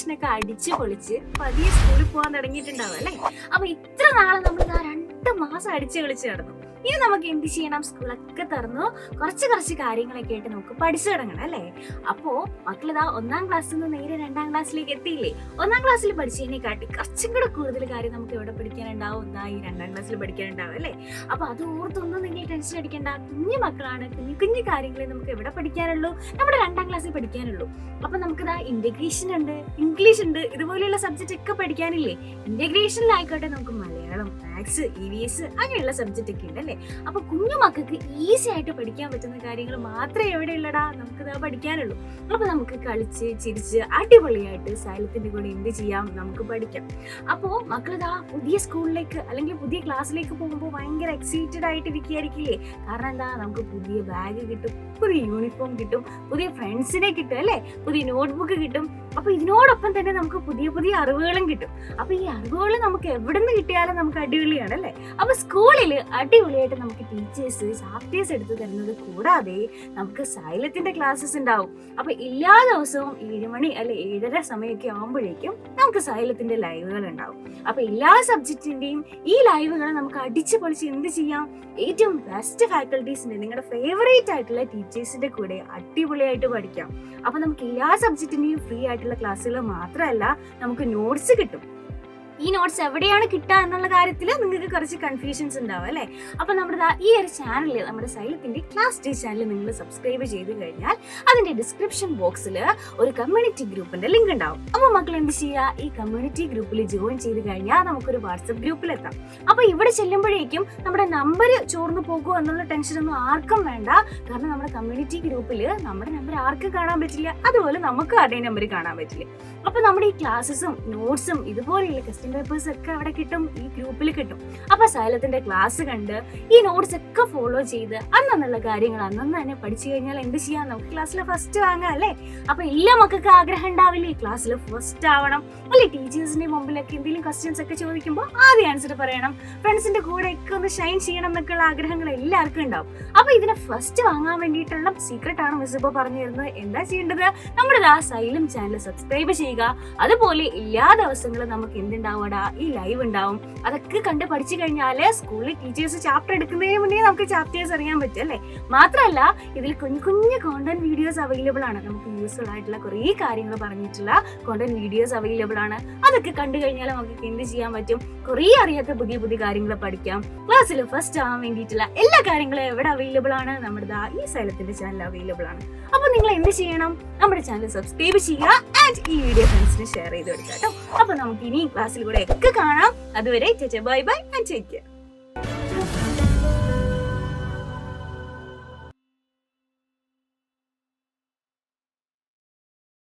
വെക്കേഷനൊക്കെ അടിച്ചു പൊളിച്ച് പതിയെ സ്കൂളിൽ പോകാൻ തുടങ്ങിയിട്ടുണ്ടാവും അല്ലേ? അപ്പൊ ഇത്ര നാളെ നമ്മൾ 2 മാസം അടിച്ചു കളിച്ച് നടന്നു. ഇനി നമുക്ക് എന്ത് ചെയ്യണം? സ്കൂളൊക്കെ തുറന്നു കുറച്ച് കാര്യങ്ങളൊക്കെ ആയിട്ട് നമുക്ക് പഠിച്ചു തുടങ്ങണം അല്ലേ? അപ്പോ മക്കളിതാ 1ാം ക്ലാസ്സിൽ നിന്ന് നേരെ 2ാം ക്ലാസ്സിലേക്ക് എത്തിയില്ലേ? 1ാം ക്ലാസ്സിൽ പഠിച്ചതിനെക്കാട്ടി കുറച്ചും കൂടെ കൂടുതൽ കാര്യം നമുക്ക് എവിടെ പഠിക്കാനുണ്ടാവും? ഈ 2ാം ക്ലാസ്സിൽ പഠിക്കാനുണ്ടാവും അല്ലേ? അപ്പൊ അത് ഓർത്തൊന്നും നിങ്ങൾ ടെൻഷൻ അടിക്കേണ്ട. കുഞ്ഞു മക്കളാണ്, കുഞ്ഞു കാര്യങ്ങളെ നമുക്ക് എവിടെ പഠിക്കാനുള്ളൂ? നമ്മുടെ 2ാം ക്ലാസ്സിൽ പഠിക്കാനുള്ളൂ. അപ്പൊ നമുക്കിതാ ഇന്റഗ്രേഷൻ ഉണ്ട്, ഇംഗ്ലീഷ് ഉണ്ട്, ഇതുപോലെയുള്ള സബ്ജക്റ്റ് ഒക്കെ പഠിക്കാനില്ലേ? ഇന്റഗ്രേഷനിലായിക്കോട്ടെ നമുക്ക് മലയാളം, മാത്സ്, EVS അങ്ങനെയുള്ള സബ്ജക്റ്റ് ഒക്കെ ഉണ്ട് അല്ലേ? അപ്പൊ കുഞ്ഞു മക്കൾക്ക് ഈസി ആയിട്ട് പഠിക്കാൻ പറ്റുന്ന കാര്യങ്ങൾ മാത്രമേ എവിടെയുള്ളടാ നമുക്കിതാ പഠിക്കാനുള്ളൂ. അപ്പൊ നമുക്ക് കളിച്ച് ചിരിച്ച് അടിപൊളിയായിട്ട് സൈലത്തിന്റെ കൂടെ എന്ത് ചെയ്യാം? നമുക്ക് പഠിക്കാം. അപ്പോ മക്കളിതാ പുതിയ സ്കൂളിലേക്ക് അല്ലെങ്കിൽ പുതിയ ക്ലാസ്സിലേക്ക് പോകുമ്പോൾ ഭയങ്കര എക്സൈറ്റഡ് ആയിട്ട് ഇരിക്കുകയായിരിക്കില്ലേ? കാരണം എന്താ? നമുക്ക് പുതിയ ബാഗ് കിട്ടും, പുതിയ യൂണിഫോം കിട്ടും, പുതിയ ഫ്രണ്ട്സിനെ കിട്ടും അല്ലേ? പുതിയ നോട്ട്ബുക്ക് കിട്ടും. അപ്പൊ ഇതിനോടൊപ്പം തന്നെ നമുക്ക് പുതിയ അറിവുകളും കിട്ടും. അപ്പൊ ഈ അറിവുകൾ നമുക്ക് എവിടെ നിന്ന് കിട്ടിയാലും നമുക്ക് അടിപൊളിയാണ് അല്ലേ? അപ്പൊ സ്കൂളിൽ അടിപൊളിയായിട്ട് നമുക്ക് ടീച്ചേഴ്സ് ചാപ്റ്റേഴ്സ് എടുത്തു തരുന്നത് കൂടാതെ നമുക്ക് സൈലത്തിന്റെ ക്ലാസ്സസ് ഉണ്ടാവും. അപ്പൊ എല്ലാ ദിവസവും 7 മണി അല്ലെ 7:30 സമയമൊക്കെ ആകുമ്പോഴേക്കും നമുക്ക് സൈലത്തിന്റെ ലൈവുകൾ ഉണ്ടാവും. അപ്പൊ എല്ലാ സബ്ജക്റ്റിന്റെയും ഈ ലൈവുകൾ നമുക്ക് അടിച്ചു പൊളിച്ച് എന്ത് ചെയ്യാം? ഏറ്റവും ബെസ്റ്റ് ഫാക്കൽറ്റീസിന്റെ, നിങ്ങളുടെ ഫേവറേറ്റ് ആയിട്ടുള്ള ടീച്ചേഴ്സിന്റെ കൂടെ അടിപൊളിയായിട്ട് പഠിക്കാം. അപ്പൊ നമുക്ക് എല്ലാ സബ്ജക്റ്റിന്റെയും ഫ്രീ ആയിട്ടുള്ള ക്ലാസ്സുകൾ മാത്രമല്ല, നമുക്ക് നോട്ട്സ് കിട്ടും. ഈ നോട്ട്സ് എവിടെയാണ് കിട്ടുക എന്നുള്ള കാര്യത്തിൽ നിങ്ങൾക്ക് കുറച്ച് കൺഫ്യൂഷൻസ് ഉണ്ടാവും അല്ലേ? അപ്പൊ നമ്മുടെ ഈ ഒരു ചാനലിൽ, നമ്മുടെ സൈലത്തിന്റെ ക്ലാസ് ഡേ ചാനൽ നിങ്ങൾ സബ്സ്ക്രൈബ് ചെയ്ത് കഴിഞ്ഞാൽ അതിന്റെ ഡിസ്ക്രിപ്ഷൻ ബോക്സിൽ ഒരു കമ്മ്യൂണിറ്റി ഗ്രൂപ്പിന്റെ ലിങ്ക് ഉണ്ടാവും. അപ്പൊ മക്കൾ എന്ത് ചെയ്യുക? ഈ കമ്മ്യൂണിറ്റി ഗ്രൂപ്പിൽ ജോയിൻ ചെയ്ത് കഴിഞ്ഞാൽ നമുക്കൊരു വാട്സപ്പ് ഗ്രൂപ്പിൽ എത്താം. അപ്പൊ ഇവിടെ ചെല്ലുമ്പോഴേക്കും നമ്മുടെ നമ്പർ ചോർന്നു പോകുമോ എന്നുള്ള ടെൻഷനൊന്നും ആർക്കും വേണ്ട. കാരണം നമ്മുടെ കമ്മ്യൂണിറ്റി ഗ്രൂപ്പിൽ നമ്മുടെ നമ്പർ ആർക്കും കാണാൻ പറ്റില്ല, അതുപോലെ നമുക്ക് അതേ നമ്പർ കാണാൻ പറ്റില്ല. അപ്പൊ നമ്മുടെ ഈ ക്ലാസ്സസും നോട്ട്സും ഇതുപോലെയുള്ള ക്വസ്റ്റ്യൻ പേപ്പേഴ്സ് ഒക്കെ അവിടെ കിട്ടും, ഈ ഗ്രൂപ്പിൽ കിട്ടും. അപ്പൊ സൈലത്തിന്റെ ക്ലാസ് കണ്ട് ഈ നോട്ട്സ് ഒക്കെ ഫോളോ ചെയ്ത് അന്നുള്ള കാര്യങ്ങൾ അന്നു തന്നെ പഠിച്ചു കഴിഞ്ഞാൽ എന്ത് ചെയ്യാം? നമുക്ക് ക്ലാസ്സിൽ ഫസ്റ്റ് വാങ്ങാം അല്ലേ? അപ്പൊ എല്ലാ മക്കൾക്ക് ആഗ്രഹം ഉണ്ടാവില്ലേ ക്ലാസ്സിൽ ഫസ്റ്റ് ആവണം അല്ലെ? ടീച്ചേഴ്സിന്റെ മുമ്പിലൊക്കെ എന്തെങ്കിലും ക്വസ്റ്റ്യൻസ് ഒക്കെ ചോദിക്കുമ്പോൾ ആദ്യം ആൻസർ പറയണം, ഫ്രണ്ട്സിന്റെ കൂടെ ഒക്കെ ഒന്ന് ഷൈൻ ചെയ്യണം എന്നൊക്കെയുള്ള ആഗ്രഹങ്ങൾ എല്ലാവർക്കും ഉണ്ടാവും. അപ്പൊ ഇതിനെ ഫസ്റ്റ് വാങ്ങാൻ വേണ്ടിയിട്ടുള്ള സീക്രട്ട് ആണ് മിസ് ഇപ്പോൾ പറഞ്ഞു തരുന്നത്. എന്താ ചെയ്യേണ്ടത്? നമ്മുടെ സൈലം ചാനൽ സബ്സ്ക്രൈബ് ചെയ്യുക. അതുപോലെ എല്ലാ ദിവസങ്ങളും നമുക്ക് എന്തുണ്ടാവും? ഈ ലൈവ് ഉണ്ടാവും. അതൊക്കെ കണ്ട് പഠിച്ചു കഴിഞ്ഞാല് സ്കൂളിൽ ടീച്ചേഴ്സ് ചാപ്റ്റർ എടുക്കുന്നതിന് മുന്നേ നമുക്ക് ചാപ്റ്റേഴ്സ് അറിയാൻ പറ്റും അല്ലേ? മാത്രമല്ല ഇതിൽ കുഞ്ഞു കോണ്ടന്റ് വീഡിയോസ് അവൈലബിൾ ആണ്. നമുക്ക് യൂസ്ഫുൾ ആയിട്ടുള്ള കുറേ കാര്യങ്ങൾ പറഞ്ഞിട്ടുള്ള കോണ്ടന്റ് വീഡിയോസ് അവൈലബിൾ ആണ്. അതൊക്കെ കണ്ടു കഴിഞ്ഞാൽ നമുക്ക് എന്ത് ചെയ്യാൻ പറ്റും? കുറേ അറിയാത്ത പുതിയ കാര്യങ്ങൾ പഠിക്കാം. ക്ലാസ്സിൽ ഫസ്റ്റ് ആവാൻ വേണ്ടിയിട്ടുള്ള എല്ലാ കാര്യങ്ങളും എവിടെ അവൈലബിൾ ആണ്? നമ്മുടെ ഈ സൈലത്തിന്റെ ചാനൽ അവൈലബിൾ ആണ്. അപ്പൊ നിങ്ങൾ എന്ത് ചെയ്യണം? നമ്മുടെ ചാനൽ സബ്സ്ക്രൈബ് ചെയ്യുക ആൻഡ് ഈ വീഡിയോ ഫ്രണ്ട്സിന് ഷെയർ ചെയ്ത് കൊടുക്കാം കേട്ടോ. അപ്പൊ നമുക്ക് ഇനി ക്ലാസ്സിലൂടെ ഒക്കെ കാണാം. അതുവരെ bye bye and take care.